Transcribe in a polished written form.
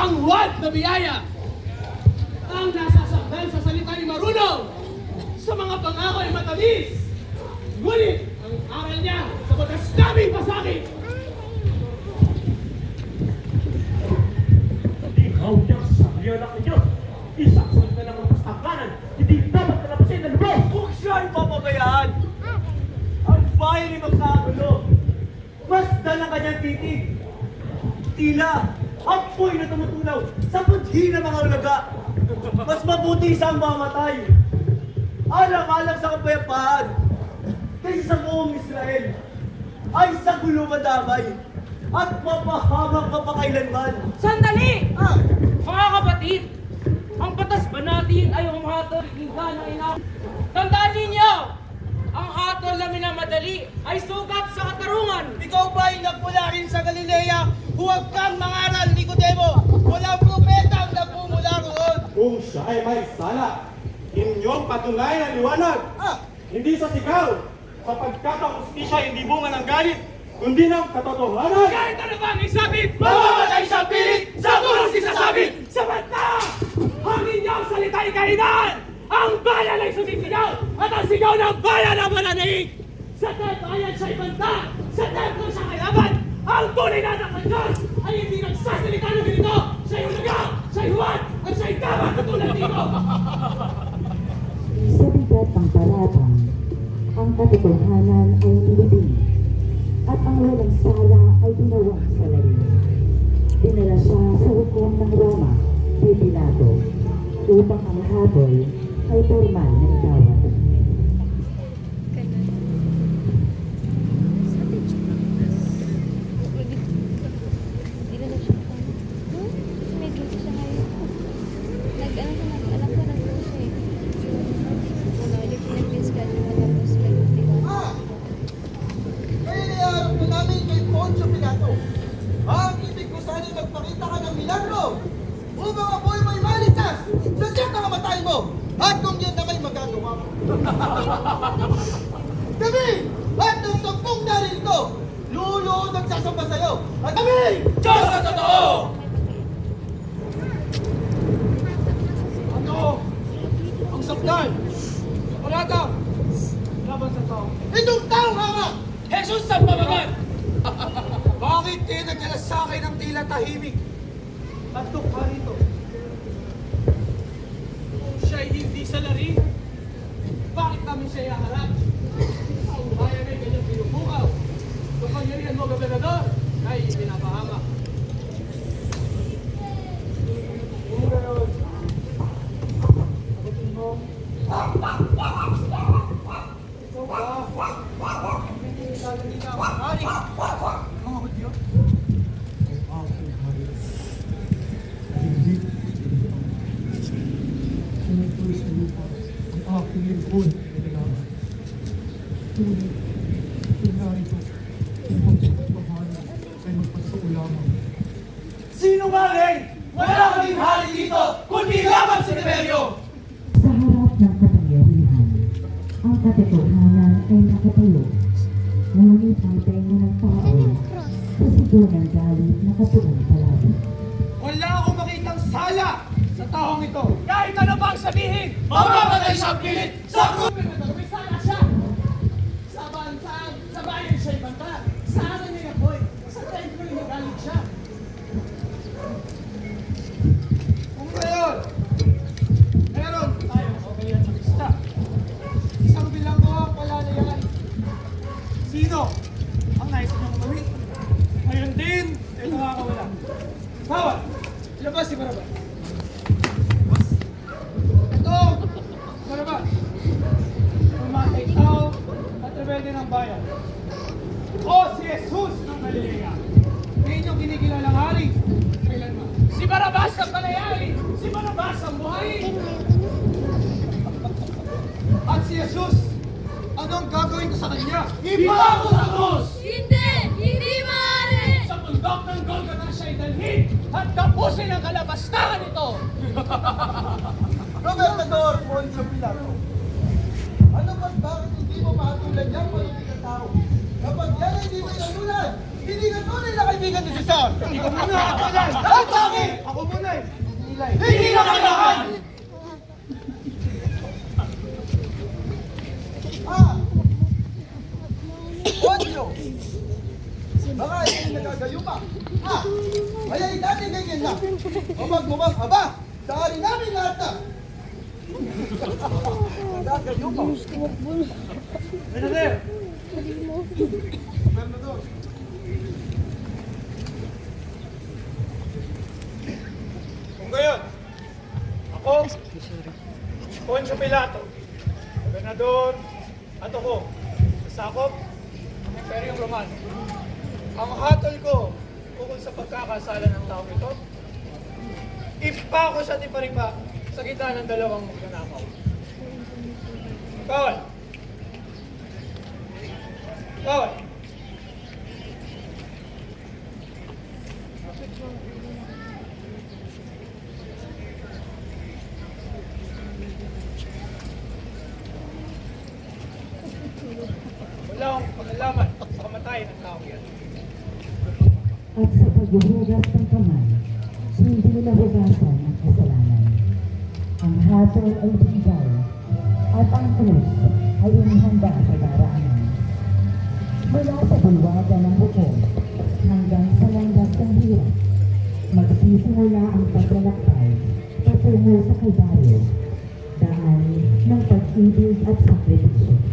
ang huwad na biyaya, ang nasasakdal sa salita ni marunong, sa mga pangako ay matamis, ngunit ang aral niya sa batas naming pasakit. Ikaw niya sa anak ninyo, isaksak na lang ang pastakanan, hindi dapat kalapasin ng lubos! Huwag siya ay papabayaan! Ang bayan ay magkagulo! Masdan ang kanyang titig! Tila, apoy na tumutulaw sa budhi ng mga ulaga! Mas mabuti isang mamatay! Alang-alang sa kapayapaan! Kaysa sa buong Israel ay sa gulo madamay at mapahamak kapakailanman! Sandali! Mga kapatid, ang batas ba natin ay humahatol hingga ng ina? Tandaan ninyo, ang hatol na minamadali ay sugat sa katarungan. Ikaw ba ay nagmula rin sa Galilea? Huwag kang mangaral, Nicodemo! Walang propeta ang nagmumula roon! Kung siya ay may sala, inyong patunay ang liwanag, hindi sa sigaw, sapagkat ang ustisya hindi bunga ng galit, kundi ng katotohanan. Kahit ano bang isabit, mamamatay sa pilit, sa kuras isasabit, samantala ang inyong salita ay kahinaan. Ang bayan ay sumisigaw, at ang sigaw ng bayan ang mananaig. Sa bayan siya'y banta, sa templo siya kailaban. Ang tunay na anak ng Diyos ay hindi nagsasalita ng ganito. Siya'y ulaga, siya'y huwad, at siya'y tama katulad dito. Sa bigat ng paratang, ang katotohanan ay nilibing, at ang walang sala ay ginawang salarin. Dinala siya sa hukom ng Roma kay Pilato, upang ang habol ay formal na igawad. Kaya po namin kay Poncio Pilato. Ang ibig ko sana'y magpakita ka ng milagro upang ako'y may maligtas sa siyang kakamatay mo at kung yun na may magagawa mo. Kami at ng 10 dalil ko, luluhod nagsasamba sa'yo at kami, Diyos sa totoo! Ano? Ang sakdal, parata, laban sa tao. Itong taong hanga! Jesus sa pamagat! Bakit kayo nagdala sa akin ng tila tahimik? At ka rito. Kung siya'y hindi salarin, bakit namin siya ihaharap? Ang bayan ay kanyang pinupukaw. Kapangyarihan mo, gobernador, ay pinapahamak. Kung gano'n, sagutin mo. Ikaw ba? Hindi lalagin ka ang hari. Mga Hudyo? Ay aking hari. Hindi. Sinito'y sa lupa ang aking lingkod na kailangan. Tunay, narito upang sa katotohanan ay magpasao lamang. Sinungaling! Wala kaming hari dito, kundi lamang si Tiberio! Sa harap ng kapangyarihan, ang katotohanan ay nakatayo. Ngunit ang tenga ng tao sa sigaw ng galit na katuang palagi. Wala akong makitang sala sa taong ito. Kahit ano bang sabihin, Mamamatay siya ang pilit sa krus! may sana siya. Sa bansang, sa bayan siya'y banta. Sa akin niya boy, sa templo niya galit siya. Kung ngayon, meron Tayo, okay yan sa lista. isang bilanggo ang palalayan. Sino ang nais niyong umawi? Ngayon din, ay nakakawala. Bawal! Ilabas si Barabas. Ito! Barabas! Pumatay tao at rebelde ng bayan. O si Jesus ng Galilea. Hindi niyong kinikilalang hari. Kailanman? Si Barabas ang palayain! Si Barabas ang buhayin! At si Jesus, anong gagawin ko sa kanya? Iba ko sa krus! Hindi! Hindi maaari! Sa bundok ng Golgotha siya'y dalhin at tapusin ang kalabastahan nito! Gobernador Poncio Pilato, ano ba't bakit hindi mo mahatulan yan palutin ng tao? Kapag yan ay hindi mo inanulan, hindi ka tunay na kaibigan ni Cesar! Hindi ko muna hatulan! At bakit? Ako muna! Hindi ka kailangan! Poncho! Baka hindi nagagayuma. Kaya dati ganyan na. Mabag-mabag, aba! Dari namin lahat na! Nagagayuma. Brigadier! Gobernador. Kung gayon, ako, Poncio Pilato, Gobernador, at ako, sasakop ng Imperyong Romano. Ang hatol ko ukol sa pagkakasala ng taong ito, ipako sa tiparipa sa gitna ng dalawang magnanakaw. Bawal! Bawal! Wala akong pag-alaman sa kamatayan ng tao yan. At sa paghuhugas ng kamay, hindi nahugasan ang kasalanan. Ang hatol ay bigay, at ang krus ay inihanda sa daraanan. Mula sa bulwagan ng bukong hanggang sa landas ng hirap, magsisimula ang paglalakbay patungo sa Kalbaryo, daan ng pag-ibig at sakripisyo.